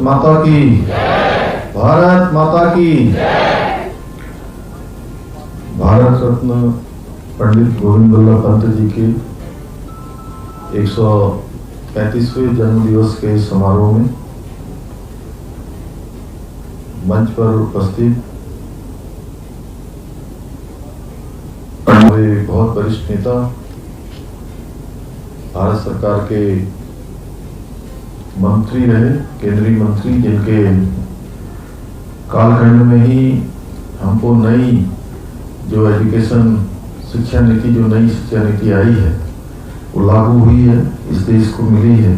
माता की, भारत माता की। भारत रत्न पंडित गोविंद बल्लभ पंत जी के 135वें जन्म दिवस के समारोह में मंच पर उपस्थित हमारे बहुत वरिष्ठ नेता, भारत सरकार के मंत्री रहे, केंद्रीय मंत्री, जिनके कालखंड में ही हमको नई जो एजुकेशन शिक्षा नीति, जो नई शिक्षा नीति आई है वो लागू हुई है, इस देश को मिली है।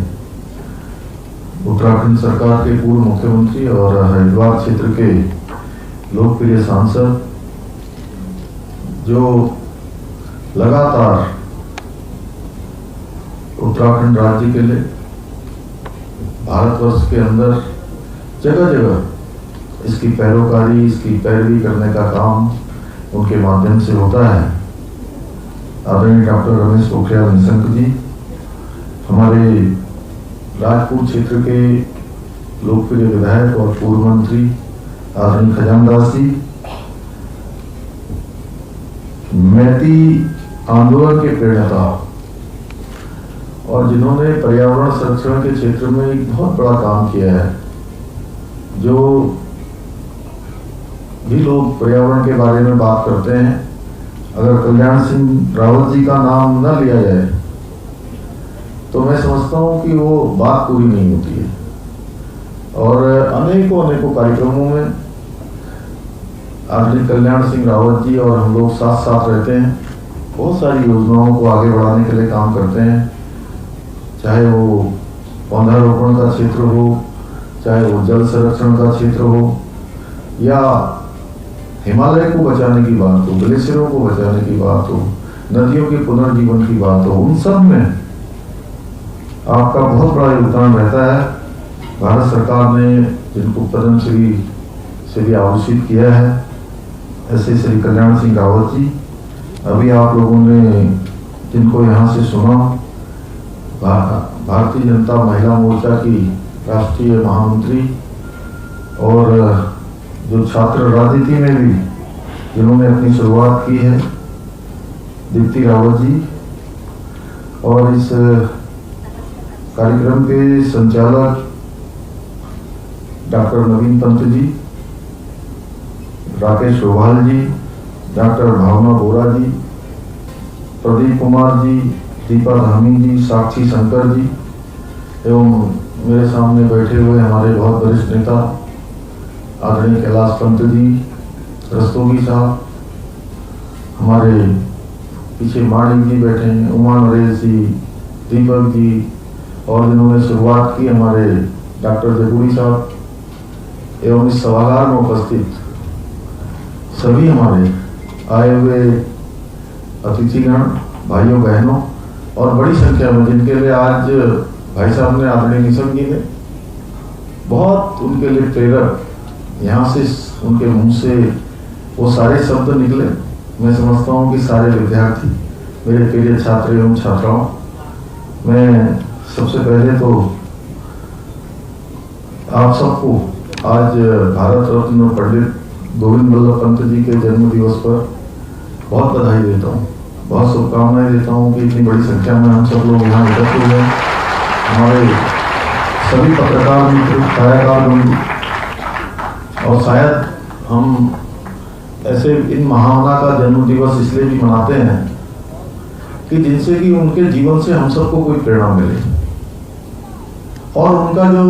उत्तराखंड सरकार के पूर्व मुख्यमंत्री और हरिद्वार क्षेत्र के लोकप्रिय सांसद जो लगातार उत्तराखंड राज्य के लिए, भारतवर्ष के अंदर जगह जगह इसकी पैरोकारी, इसकी पैरवी करने का काम उनके माध्यम से होता है। आदरणीय डॉक्टर रमेश पोखरियाल निशंक जी, हमारे राजपुर क्षेत्र के लोकप्रिय विधायक और पूर्व मंत्री आदरणीय खजानदास जी, मैती आंदोलन के प्रेरणा और जिन्होंने पर्यावरण संरक्षण के क्षेत्र में एक बहुत बड़ा काम किया है। जो भी लोग पर्यावरण के बारे में बात करते हैं, अगर कल्याण सिंह रावत जी का नाम न लिया जाए तो मैं समझता हूं कि वो बात पूरी नहीं होती है। और अनेकों कार्यक्रमों में आदरणीय कल्याण सिंह रावत जी और हम लोग साथ साथ रहते हैं, बहुत सारी योजनाओं को आगे बढ़ाने के लिए काम करते हैं, चाहे वो पौधारोपण का क्षेत्र हो, चाहे वो जल संरक्षण का क्षेत्र हो, या हिमालय को बचाने की बात हो, ग्लेशियरों को बचाने की बात हो, नदियों के पुनर्जीवन की बात हो, उन सब में आपका बहुत बड़ा योगदान रहता है। भारत सरकार ने जिनको पद्मश्री से भी आभूषित किया है, ऐसे श्री कल्याण सिंह रावत जी, अभी आप लोगों ने जिनको यहाँ से सुना, भारतीय जनता महिला मोर्चा की राष्ट्रीय महामंत्री और जो छात्र राजनीति में भी जिन्होंने अपनी शुरुआत की है, दीप्ति रावत जी, और इस कार्यक्रम के संचालक डॉक्टर नवीन पंत जी, राकेश रोभाल जी, डॉक्टर भावना बोरा जी, प्रदीप कुमार जी, दीपा धामी जी, साक्षी शंकर जी, एवं मेरे सामने बैठे हुए हमारे बहुत वरिष्ठ नेता आदरणीय कैलाश पंत जी, रस्तोगी साहब, हमारे पीछे माणिक जी बैठे हैं, उमा नरेश जी, दीपक जी, और जिन्होंने शुरुआत की हमारे डॉक्टर जगूड़ी साहब, एवं इस सभागार में उपस्थित सभी हमारे आए हुए अतिथिगण, भाइयों बहनों, और बड़ी संख्या में जिनके लिए आज भाई साहब ने, आदरणीय निशंक जी ने बहुत उनके लिए प्रेरक, यहाँ से उनके मुंह से वो सारे शब्द निकले। मैं समझता हूँ कि सारे विद्यार्थी, मेरे प्रिय छात्र एवं छात्राओं, मैं सबसे पहले तो आप सबको आज भारत रत्न पंडित गोविंद बल्लभ पंत जी के जन्म दिवस पर बहुत बधाई देता हूँ, बहुत शुभकामनाएं देता हूँ कि इतनी बड़ी संख्या में हम सब लोग यहाँ एकत्र हुए हैं। हमारे सभी पत्रकार मित्र, छायाकार बंधु, और शायद हम ऐसे इन महामना का जन्म दिवस इसलिए भी मनाते हैं कि जिनसे कि उनके जीवन से हम सबको कोई प्रेरणा मिले, और उनका जो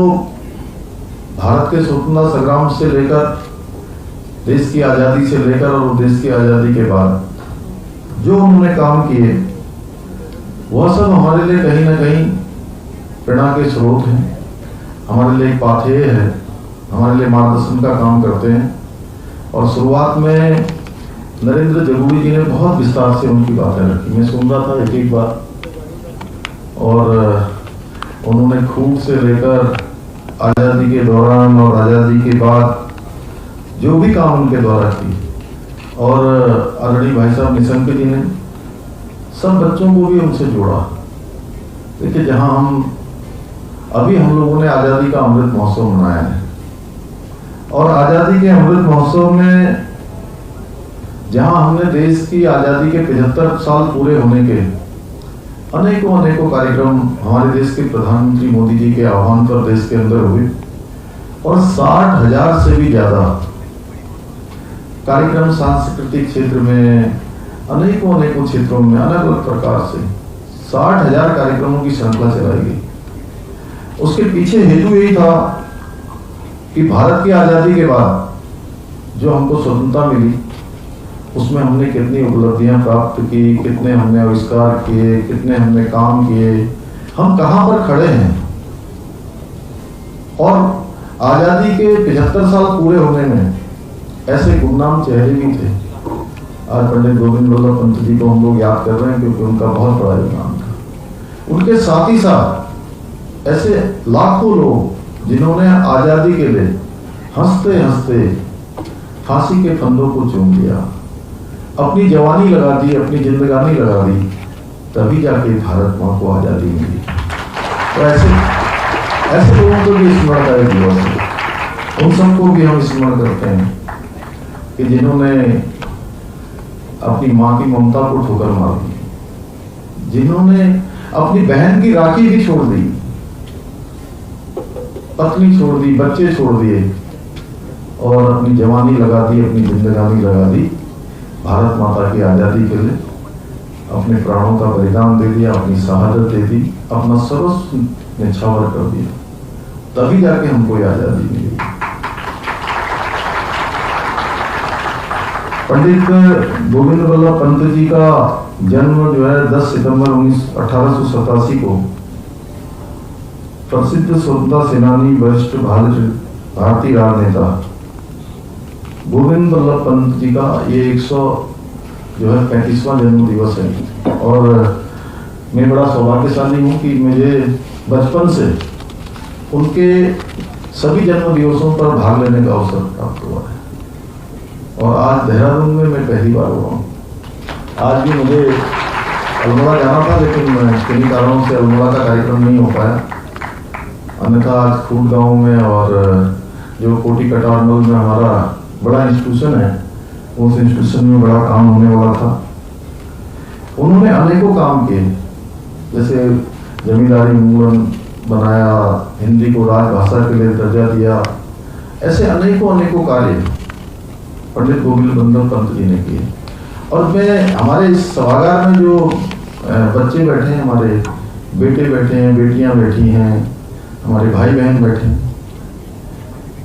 भारत के स्वतंत्रता संग्राम से लेकर देश की आज़ादी से लेकर और देश की आज़ादी के बाद जो उन्होंने काम किए, वह सब हमारे लिए कहीं ना कहीं प्रेरणा के स्रोत हैं, हमारे लिए पाथेय है, हमारे लिए मार्गदर्शन का काम करते हैं। और शुरुआत में नरेंद्र जगूड़ी जी ने बहुत विस्तार से उनकी बातें रखी, मैं सुन रहा था एक बार, और उन्होंने खूब से लेकर आज़ादी के दौरान और आज़ादी के बाद जो भी काम उनके द्वारा की, और आदरणीय भाई साहब निशंक जी ने सब बच्चों को भी उनसे जोड़ा। देखिए, जहां हम अभी हम लोगों ने आज़ादी का अमृत महोत्सव मनाया है और आज़ादी के अमृत महोत्सव में जहां हमने देश की आज़ादी के 75 साल पूरे होने के अनेकों कार्यक्रम हमारे देश के प्रधानमंत्री मोदी जी के आह्वान पर देश के अंदर हुए और 60,000 से भी ज्यादा कार्यक्रम सांस्कृतिक क्षेत्र में अनेकों क्षेत्रों में अलग अलग प्रकार से 60,000 कार्यक्रमों की श्रृंखला चलाई गई। उसके पीछे हेतु यही था कि भारत की आजादी के बाद जो हमको स्वतंत्रता मिली उसमें हमने कितनी उपलब्धियां प्राप्त की, कितने हमने आविष्कार किए, कितने हमने काम किए, हम कहां पर खड़े हैं। और आजादी के 75 साल पूरे होने में ऐसे गुमनाम चेहरे भी थे। आज पंडित गोविंद वल्लभ पंत जी को हम लोग याद कर रहे हैं क्योंकि उनका बहुत बड़ा योगदान था। उनके साथ ही साथ ऐसे लाखों लोग जिन्होंने आजादी के लिए हंसते हंसते फांसी के फंदों को चूम लिया, अपनी जवानी लगा दी, अपनी जिंदगानी लगा दी, तभी जाके भारत मां को आजादी मिली। तो ऐसे लोगों को भी स्मरण का एक दिवस है। उन सबको भी हम स्मरण करते हैं कि जिन्होंने अपनी मां की ममता को ठोकर मार दी, जिन्होंने अपनी बहन की राखी भी छोड़ दी, पत्नी छोड़ दी, बच्चे छोड़ दिए और अपनी जवानी लगा दी, अपनी जिंदगानी लगा दी, भारत माता की आजादी के लिए अपने प्राणों का बलिदान दे दिया, अपनी शहादत दे दी, अपना सर्वस्व न्यौछावर कर दिया, तभी जाके हमको आजादी मिली। पंडित गोविंद वल्लभ पंत जी का जन्म जो है 10 सितंबर 1887 को प्रसिद्ध स्वतंत्रता सेनानी वरिष्ठ भारतीय राजनेता गोविंद वल्लभ पंत जी का ये 135वां जन्म दिवस है। और मैं बड़ा सौभाग्यशाली हूँ कि मुझे बचपन से उनके सभी जन्म दिवसों पर भाग लेने का अवसर प्राप्त हुआ है और आज देहरादून में मैं पहली बार हुआ हूँ। आज भी मुझे अल्मोड़ा जाना था लेकिन किन्हीं कारणों से अल्मोड़ा का कार्यक्रम नहीं हो पाया, अन्यथा आज खूब गाँव में और जो कोटी कटारमल में हमारा बड़ा इंस्टीट्यूशन है, उस इंस्टीट्यूशन में बड़ा काम होने वाला था। उन्होंने अनेकों काम किए, जैसे जमींदारी उन्मूलन बनाया, हिंदी को राजभाषा के लिए दर्जा दिया, ऐसे अनेकों कार्य पंडित गोविंद वल्लभ पंत जी ने किए। और मैं हमारे इस सभागार में जो बच्चे बैठे हैं, हमारे बेटे बैठे हैं, बेटियां बैठी हैं, हमारे भाई बहन बैठे हैं,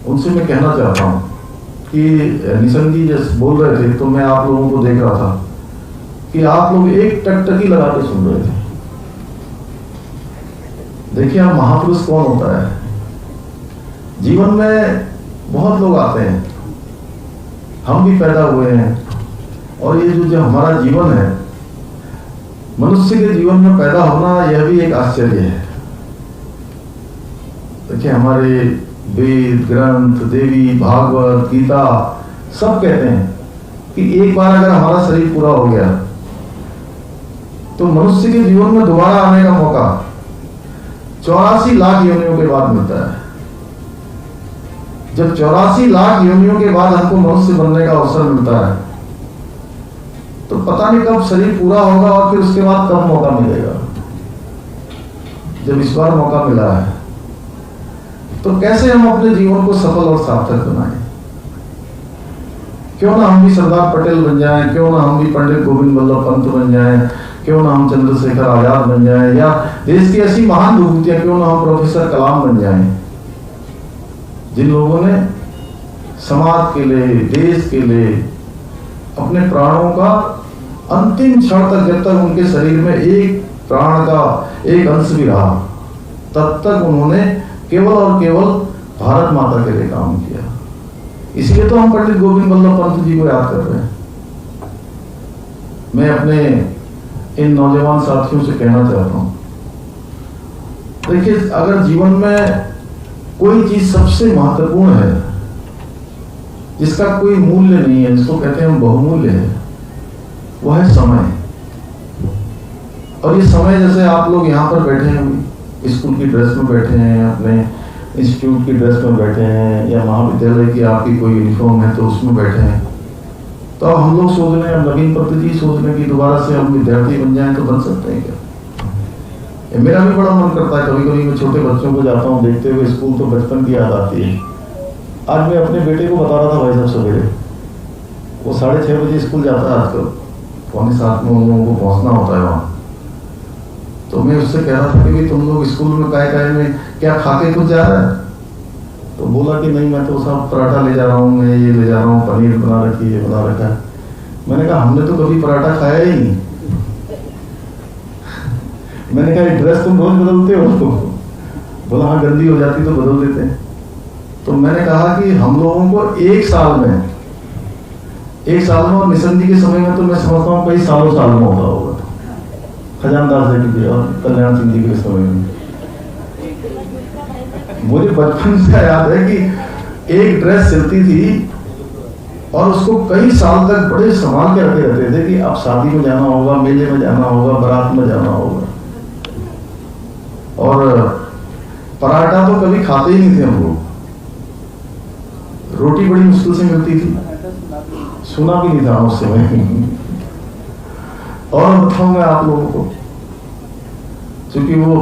उनसे मैं कहना चाहता हूँ कि निशंक जी जैसे बोल रहे थे तो मैं आप लोगों को देख रहा था कि आप लोग एक टकटकी लगा के सुन रहे थे। देखिए आप महापुरुष कौन होता है। जीवन में बहुत लोग आते हैं, हम भी पैदा हुए हैं और ये जो हमारा जीवन है, मनुष्य के जीवन में पैदा होना यह भी एक आश्चर्य है। देखिए हमारे वेद ग्रंथ, देवी भागवत, गीता सब कहते हैं कि एक बार अगर हमारा शरीर पूरा हो गया तो मनुष्य के जीवन में दोबारा आने का मौका 84 लाख योनियों के बाद मिलता है। जब 84 लाख योनियों के बाद हमको मनुष्य बनने का अवसर मिलता है तो पता नहीं कब शरीर पूरा होगा और फिर उसके बाद कब मौका मिलेगा। जब इस बार मौका मिला है तो कैसे हम अपने जीवन को सफल और सार्थक बनाएं। क्यों ना हम भी सरदार पटेल बन जाएं, क्यों ना हम भी पंडित गोविंद वल्लभ पंत बन जाएं, क्यों ना हम चंद्रशेखर आजाद बन जाएं, या देश की ऐसी महान विभूतियां क्यों ना हम प्रोफेसर कलाम बन जाएं, जिन लोगों ने समाज के लिए, देश के लिए अपने प्राणों का अंतिम क्षण तक, जब तक उनके शरीर में एक प्राण का एक अंश भी रहा, तब तक उन्होंने केवल और केवल भारत माता के लिए काम किया। इसलिए तो हम पंडित गोविंद वल्लभ पंत जी को याद कर रहे हैं। मैं अपने इन नौजवान साथियों से कहना चाहता हूं, देखिए अगर जीवन में कोई चीज सबसे महत्वपूर्ण है जिसका कोई मूल्य नहीं है, जिसको कहते हैं हम बहुमूल्य है, वह है समय। और ये समय जैसे आप लोग यहां पर बैठे हैं, स्कूल की ड्रेस में बैठे हैं, अपने इंस्टीट्यूट की ड्रेस में बैठे हैं, या महाविद्यालय की आपकी कोई यूनिफॉर्म है तो उसमें बैठे हैं, तो अब हम लोग सोच रहे हैं, अब नवीन पत्र जी सोच रहे हैं कि दोबारा से हम विद्यार्थी बन जाएं, तो बन सकते हैं क्या? मेरा भी बड़ा मन करता है, कभी कभी मैं छोटे बच्चों को जाता हूँ देखते हुए स्कूल, तो बचपन की याद आती है। आज मैं अपने बेटे को बता रहा था भाई साहब, सवेरे वो 6:30 बजे स्कूल जाता है आजकल, 6:45 में उन लोगों को पहुंचना होता है वहाँ। तो मैं उससे कह रहा था कि तुम लोग स्कूल में काय में क्या खा के कुछ जा रहा है? तो बोला कि नहीं, मैं तो सब पराठा ले जा रहा हूँ, मैं ये ले जा रहा हूँ, पनीर बना रखी है, बना रखा है। मैंने कहा हमने तो कभी पराठा खाया ही नहीं। मैंने कहा ड्रेस तुम रोज बदलते हो? बोला हाँ, गंदी हो जाती तो बदल देते हैं। तो मैंने कहा कि हम लोगों को एक साल में और मिशन जी के समय में तो मैं समझता हूँ कई सालों साल में होता होगा, खजानदार जी के और कल्याण सिंह जी के समय में। मुझे बचपन से याद है कि एक ड्रेस सिलती थी और उसको कई साल तक बड़े संभाल के रखे रहते थे कि अब शादी में जाना होगा, मेले में जाना होगा, बारात में जाना होगा। और पराठा तो कभी खाते ही नहीं थे हम लोग, रोटी बड़ी मुश्किल से मिलती थी, सुना भी नहीं था उस समय। और बताऊं मैं आप लोगों को, क्योंकि वो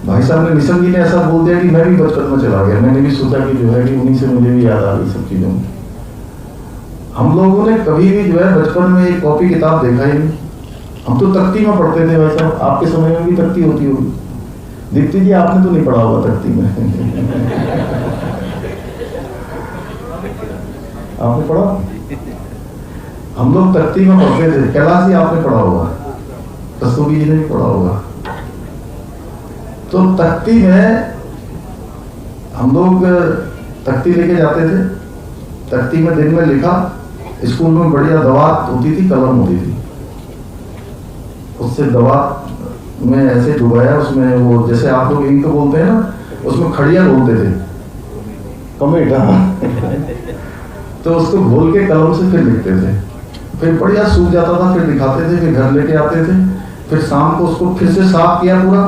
भाई साहब ने, निशम जी ने ऐसा बोल दिया कि मैं भी बचपन में चला गया। मैंने भी सोचा कि जो है कि उन्हीं से मुझे भी याद आ गई सब चीजों में। हम लोगों ने कभी भी जो है बचपन में एक कॉपी किताब देखा ही नहीं। हम तो तख्ती में पढ़ते थे भाई साहब, आपके समय में भी तख्ती होती होगी। दीप्ति जी आपने तो नहीं पढ़ा होगा तख्ती में। आपने पढ़ा? हम लोग तख्ती में पढ़ते थे। कैलाश जी आपने पढ़ा होगा, कस्तूरी जी ने भी पढ़ा होगा। तो तख्ती में हम लोग तख्ती लेके जाते थे, तख्ती में दिन में लिखा, स्कूल में बढ़िया दवात होती थी, कलम होती थी, उससे दवात में ऐसे डुबाया, उसमें वो जैसे आप लोग इंक बोलते हैं ना, उसमें खड़िया बोलते थे, कमेट। तो उसको घोल के कलम से फिर लिखते थे, फिर बढ़िया सूख जाता था, फिर दिखाते थे, फिर घर लेके आते थे, फिर शाम को उसको फिर से साफ किया पूरा।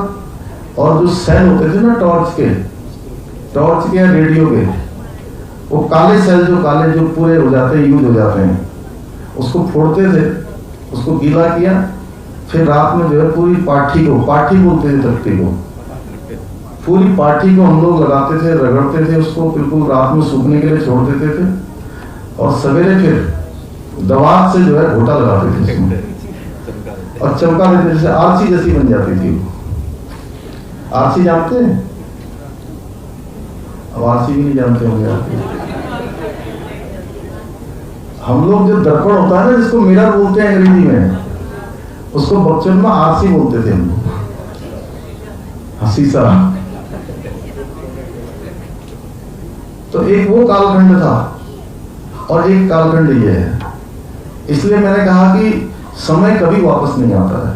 और जो सेल होते थे ना टॉर्च के या रेडियो के, वो काले सेल जो पूरे हो जाते हैं, यूज हो जाते हैं, उसको फोड़ते थे, उसको गीला किया, फिर रात में जो है पूरी पाठी बोलते थे तख्ती को, पूरी पाठी को हम लोग लगाते थे, रगड़ते थे, उसको बिल्कुल रात में सूखने के लिए छोड़ देते थे, और सवेरे फिर दवात से जो है घोटा लगाते थे इसमें और चमका देते, जैसे आरसी जैसी बन जाती थी। आरसी जानते हैं? अब आरसी भी नहीं जानते होंगे आप। हम लोग जो दर्पण होता है ना, जिसको मिरर बोलते हैं अंग्रेजी में, उसको बच्चों में आरसी बोलते थे हम लोग, शीशा। तो एक वो कालखंड था और एक कालखंड ये है। इसलिए मैंने कहा कि समय कभी वापस नहीं आता है।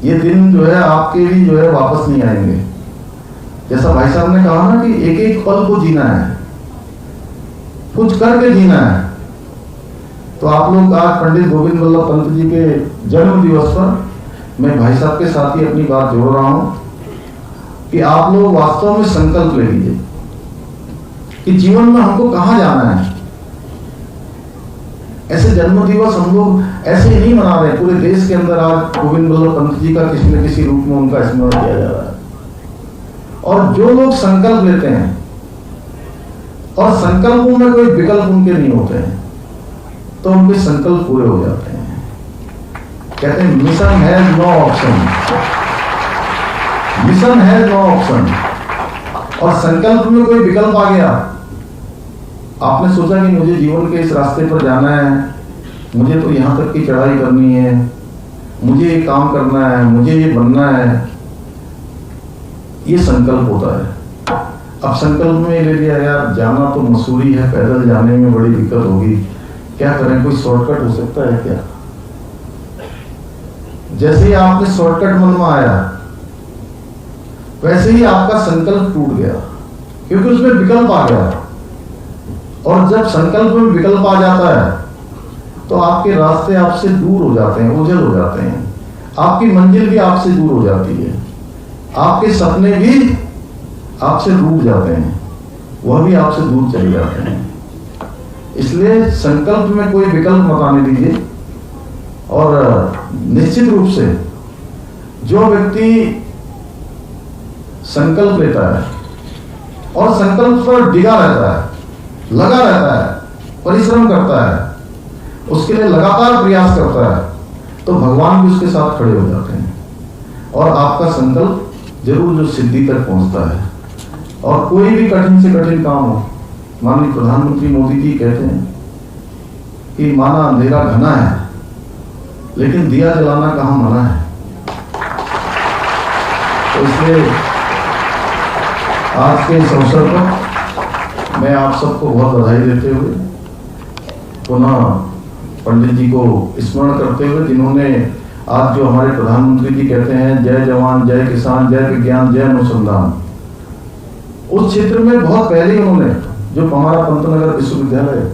ये दिन जो है आपके भी जो है वापस नहीं आएंगे। जैसा भाई साहब ने कहा ना कि एक एक पल को जीना है, कुछ करके जीना है। तो आप लोग आज पंडित गोविंद वल्लभ पंत जी के जन्म दिवस पर मैं भाई साहब के साथ ही अपनी बात जोड़ रहा हूं कि आप लोग वास्तव में संकल्प ले लीजिए कि जीवन में हमको कहां जाना है। ऐसे जन्म दिवस हम लोग ऐसे ही नहीं मना रहे, पूरे देश के अंदर आज गोविंद वल्लभ पंत जी का किसी न किसी रूप में उनका स्मरण किया जा रहा है। और जो लोग संकल्प लेते हैं, और संकल्पों में कोई विकल्प उनके नहीं होते हैं, तो उनके संकल्प पूरे हो जाते हैं। कहते हैं mission has no option, mission has no option. और संकल्प में कोई विकल्प आ गया, आपने सोचा कि मुझे जीवन के इस रास्ते पर जाना है, मुझे तो यहां तक की चढ़ाई करनी है, मुझे ये काम करना है, मुझे ये बनना है, ये संकल्प होता है। अब संकल्प में ले लिया यार जाना तो मसूरी है, पैदल जाने में बड़ी दिक्कत होगी, क्या करें, कोई शॉर्टकट हो सकता है क्या? जैसे ही आपने शॉर्टकट मन में आया, वैसे ही आपका संकल्प टूट गया, क्योंकि उसमें विकल्प आ गया। और जब संकल्प में विकल्प आ जाता है तो आपके रास्ते आपसे दूर हो जाते हैं, ओझल हो जाते हैं, आपकी मंजिल भी आपसे दूर हो जाती है। आपके सपने भी आपसे रूठ जाते हैं, वह भी आपसे दूर चले जाते हैं। इसलिए संकल्प में कोई विकल्प मत आने दीजिए। और निश्चित रूप से जो व्यक्ति संकल्प लेता है और संकल्प पर डिगा रहता है, लगा रहता है, परिश्रम करता है, उसके लिए लगातार प्रयास करता है, तो भगवान भी उसके साथ खड़े हो जाते हैं और आपका संकल्प जरूर जो सिद्धि तक पहुंचता है। और कोई भी कठिन से कठिन काम हो, माननीय प्रधानमंत्री मोदी जी कहते हैं कि माना अंधेरा घना है लेकिन दिया जलाना कहां मना है। तो इसलिए आज के इस अवसर पर मैं आप सबको बहुत बधाई देते हुए पुनः पंडित जी को स्मरण करते हुए, जिन्होंने आज जो हमारे प्रधानमंत्री जी कहते हैं जय जवान जय किसान जय विज्ञान जय अनुसंधान, उस क्षेत्र में बहुत पहले उन्होंने जो हमारा पंतनगर विश्वविद्यालय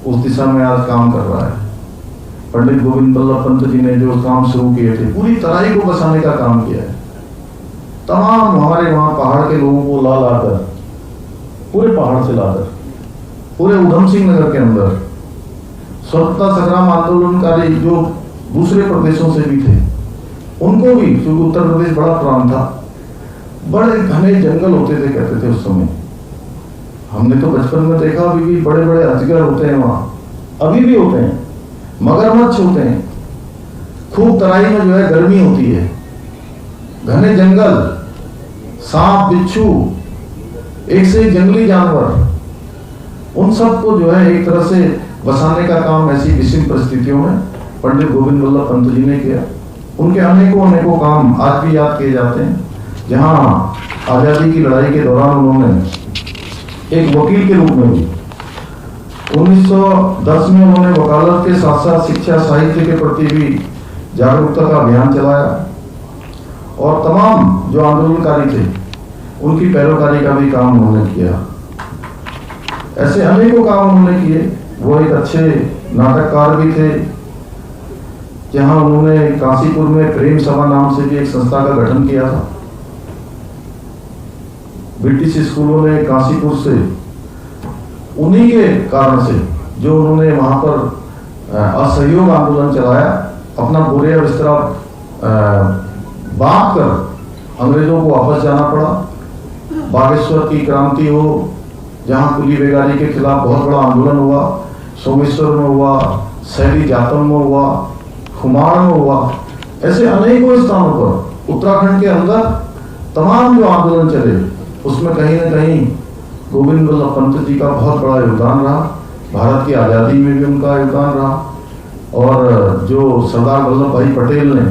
उस दिशा में आज काम कर रहा है। पंडित गोविंद बल्लभ पंत जी ने जो काम शुरू किए थे, पूरी तराई को बसाने का काम किया है। तमाम हमारे वहां पहाड़ के लोगों को ला लाकर, पूरे पहाड़ से लाकर, पूरे उधम सिंह नगर के अंदर स्वतंत्रता संग्राम आंदोलनकारी जो दूसरे प्रदेशों से भी थे, उनको भी, क्योंकि उत्तर प्रदेश बड़ा प्रांत था, बड़े घने जंगल होते थे कहते थे उस समय। हमने तो बचपन में देखा, अभी भी बड़े बड़े अजगर होते हैं वहां, अभी भी होते हैं, मगरमच्छ होते हैं। खूब तराई में जो है गर्मी होती है, घने जंगल, सांप बिच्छू, एक से एक जंगली जानवर, उन सबको जो है एक तरह से बसाने का काम ऐसी विषम परिस्थितियों में पंडित गोविंद बल्लभ पंत जी ने किया। उनके अनेकों अनेकों काम आज भी याद किए जाते हैं। जहां आजादी की लड़ाई के दौरान उन्होंने एक वकील के रूप में भी 1910 में उन्होंने वकालत के साथ साथ शिक्षा साहित्य के प्रति भी जागरूकता का अभियान चलाया और तमाम जो आंदोलनकारी थे उनकी पैरोकारी का भी काम उन्होंने किया। ऐसे अनेकों काम उन्होंने किए। वो एक अच्छे नाटककार भी थे, जहां उन्होंने काशीपुर में प्रेम सभा नाम से भी एक संस्था का गठन किया था। ब्रिटिश स्कूलों ने काशीपुर से उन्हीं के कारण से जो उन्होंने वहां पर असहयोग आंदोलन चलाया, अपना बोरिया बिस्तरा बांट कर अंग्रेजों को वापस जाना पड़ा। बागेश्वर की क्रांति हो, जहां कुली बेगारी के खिलाफ बहुत बड़ा आंदोलन हुआ, सोमेश्वर में हुआ, शहरी जातम में हुआ, खुमार में हुआ, ऐसे अनेकों स्थानों पर उत्तराखंड के अंदर तमाम जो आंदोलन चले, उसमें कहीं ना कहीं गोविंद बल्लभ पंत जी का बहुत बड़ा योगदान रहा। भारत की आज़ादी में भी उनका योगदान रहा। और जो सरदार वल्लभ भाई पटेल ने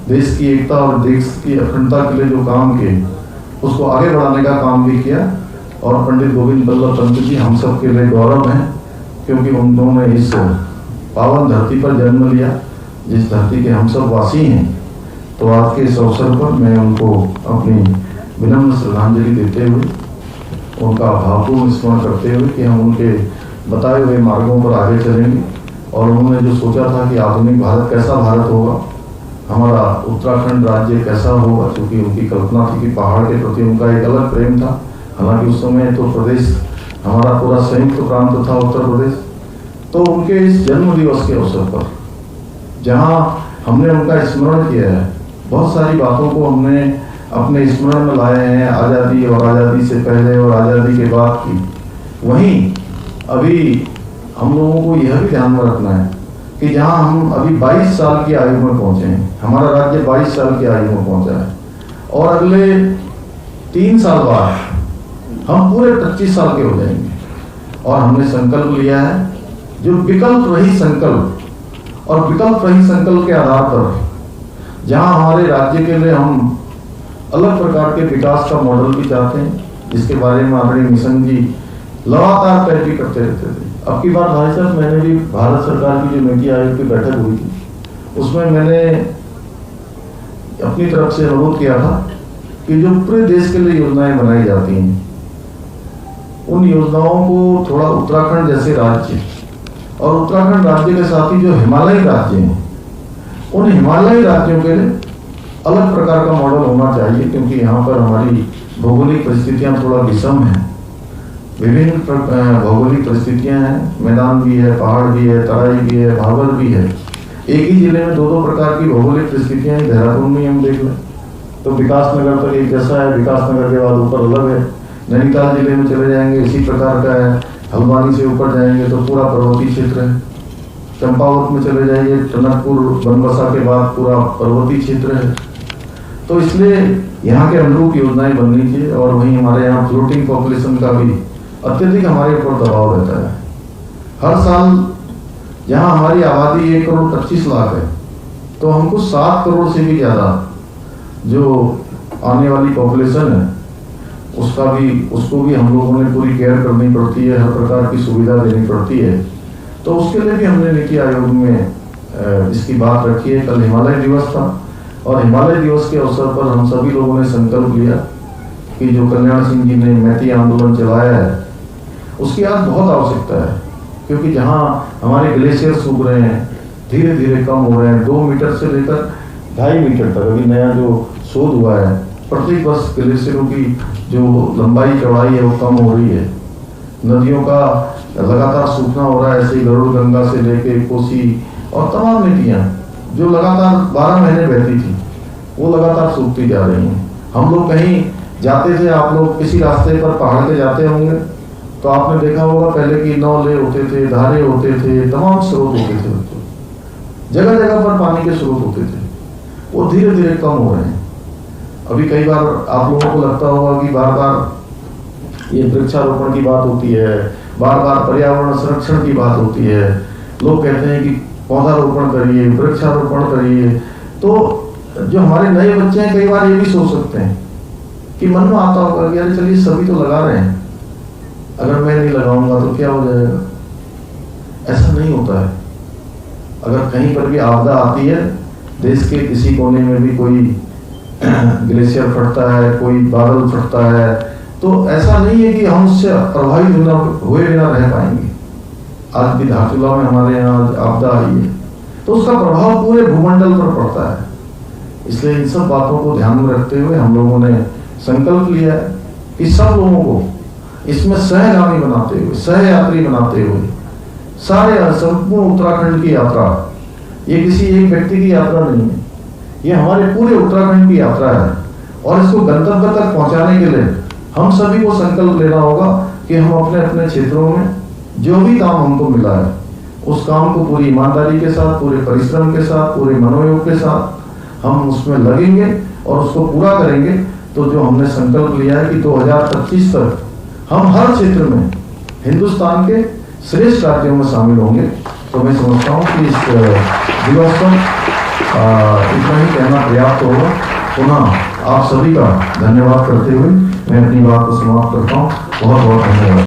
देश की एकता और देश की अखंडता के लिए जो काम किए, उसको आगे बढ़ाने का काम भी किया। और पंडित गोविंद बल्लभ पंत जी हम सब के लिए गौरव हैं, क्योंकि उन्होंने इस पावन धरती पर जन्म लिया, जिस धरती के हम सब वासी हैं। तो आज के इस अवसर पर मैं उनको अपनी विनम्र श्रद्धांजलि देते हुए, उनका भावपूर्ण स्मरण करते हुए कि हम उनके बताए हुए मार्गों पर आगे चलेंगे। और उन्होंने जो सोचा था कि आधुनिक भारत कैसा भारत होगा, हमारा उत्तराखंड राज्य कैसा होगा, क्योंकि उनकी कल्पना थी कि पहाड़ के प्रति उनका एक अलग प्रेम था। हालांकि उस समय तो प्रदेश हमारा पूरा संयुक्त प्रांत था उत्तर प्रदेश। तो उनके इस जन्म दिवस के अवसर पर जहां हमने उनका स्मरण किया है, बहुत सारी बातों को हमने अपने स्मरण में लाए हैं, आज़ादी और आज़ादी से पहले और आज़ादी के बाद की। वहीं अभी हम लोगों को यह भी ध्यान में रखना है कि जहां हम अभी 22 साल की आयु में पहुंचे हैं, हमारा राज्य 22 साल की आयु में पहुंचा है, और अगले 3 साल बाद हम पूरे 25 साल के हो जाएंगे। और हमने संकल्प लिया है जो विकल्प रही संकल्प, और विकल्प रही संकल्प के आधार पर जहां हमारे राज्य के लिए हम अलग प्रकार के विकास का मॉडल भी चाहते हैं, जिसके बारे में आदरणीय मिशन जी लगातार तैयारी करते रहते थे। अब की बार भाई साहब, मैंने भी भारत सरकार की जो नीति आयोग की बैठक हुई थी, उसमें मैंने अपनी तरफ से अनुरोध किया था कि जो पूरे देश के लिए योजनाएं बनाई जाती हैं, उन योजनाओं को थोड़ा उत्तराखंड जैसे राज्य और उत्तराखंड राज्य के साथ ही जो हिमालयी राज्य हैं, उन हिमालयी राज्यों के लिए अलग प्रकार का मॉडल होना चाहिए, क्योंकि यहाँ पर हमारी भौगोलिक परिस्थितियाँ थोड़ा विषम हैं। विभिन्न भौगोलिक परिस्थितियाँ हैं, मैदान भी है, पहाड़ भी है, तराई भी है, भावर भी है। एक ही जिले में दो दो प्रकार की भौगोलिक परिस्थितियाँ हैं। देहरादून में हम देख लें तो विकास नगर तक एक जैसा है, विकास नगर के बाद ऊपर अलग है। नैनीताल जिले में चले जाएंगे इसी प्रकार का है, हल्द्वानी से ऊपर जाएंगे तो पूरा पर्वतीय क्षेत्र है। चंपावत में चले जाइए, टनकपुर बनबसा के बाद पूरा पर्वतीय क्षेत्र है। तो इसलिए यहाँ के अनुरूप योजनाएं बननी चाहिए। और वहीं हमारे यहाँ फ्लोटिंग पॉपुलेशन का भी अत्यधिक हमारे ऊपर दबाव रहता है। हर साल जहाँ हमारी आबादी 1 करोड़ 25 लाख है, तो हमको 7 करोड़ से भी ज़्यादा जो आने वाली पॉपुलेशन है उसको भी हम लोगों ने पूरी केयर करनी पड़ती है, हर प्रकार की सुविधा देनी पड़ती है। तो उसके लिए भी हमने नीति आयोग में इसकी बात रखी है। कल हिमालय दिवस था और हिमालय दिवस के अवसर पर हम सभी लोगों ने संकल्प लिया कि जो कल्याण सिंह जी ने मैती आंदोलन चलाया है उसकी आज बहुत आवश्यकता है, क्योंकि जहाँ हमारे ग्लेशियर सूख रहे हैं, धीरे धीरे कम हो रहे हैं। 2 मीटर से लेकर 2.5 मीटर तक अभी नया जो शोध हुआ है, प्रत्येक वर्ष ग्लेशियरों की जो लंबाई चौड़ाई है वो कम हो रही है। नदियों का लगातार सूखना हो रहा है। ऐसे ही गरुड़ गंगा से लेके कोसी और तमाम नदियाँ जो लगातार 12 महीने बहती थी वो लगातार सूखती जा रही हैं। हम लोग कहीं जाते थे, आप लोग किसी रास्ते पर पहाड़ के जाते होंगे तो आपने देखा होगा पहले की नौले होते थे, धारे होते थे, तमाम स्रोत होते थे, जगह जगह पर पानी के स्रोत होते थे। वो धीरे धीरे कम हो रहे हैं। अभी कई बार आप लोगों को लगता होगा कि बार बार ये वृक्षारोपण की बात होती है, बार बार पर्यावरण संरक्षण की बात होती है। लोग कहते हैं कि पौधारोपण करिए, वृक्षारोपण करिए। तो जो हमारे नए बच्चे हैं कई बार ये भी सोच सकते हैं कि मन में आता होगा कि यार चलिए सभी तो लगा रहे हैं, अगर मैं नहीं लगाऊंगा तो क्या हो जाएगा। ऐसा नहीं होता है। अगर कहीं पर भी आपदा आती है, देश के किसी कोने में भी कोई ग्लेशियर फटता है, कोई बादल फटता है, तो ऐसा नहीं है कि हम उससे प्रभावित हुए बिना रह पाएंगे। आज भी धारचूला में हमारे यहाँ आपदा आई है तो उसका प्रभाव पूरे भूमंडल पर पड़ता है। इसलिए इन सब बातों को ध्यान में रखते हुए हम लोगों ने संकल्प लिया है कि सब लोगों को इसमें सहगामी बनाते हुए, सहयात्री बनाते हुए सारे संपूर्ण उत्तराखंड की यात्रा, ये किसी एक व्यक्ति की यात्रा नहीं है, ये हमारे पूरे उत्तराखंड की यात्रा है। और इसको गंतव्य तक पहुंचाने के लिए हम सभी को संकल्प लेना होगा कि हम अपने अपने क्षेत्रों में जो भी काम हमको मिला है उस काम को पूरी ईमानदारी के साथ, पूरे परिश्रम के साथ, पूरे मनोयोग के साथ हम उसमें लगेंगे और उसको पूरा करेंगे। तो जो हमने संकल्प लिया है कि 2025 तक हम हर क्षेत्र में हिंदुस्तान के श्रेष्ठ राज्यों में शामिल होंगे। तो मैं समझता हूँ कि इस दिवस पर इतना ही कहना पर्याप्त होगा। पुनः आप सभी का धन्यवाद करते हुए मैं अपनी बात को समाप्त करता हूँ। बहुत बहुत धन्यवाद।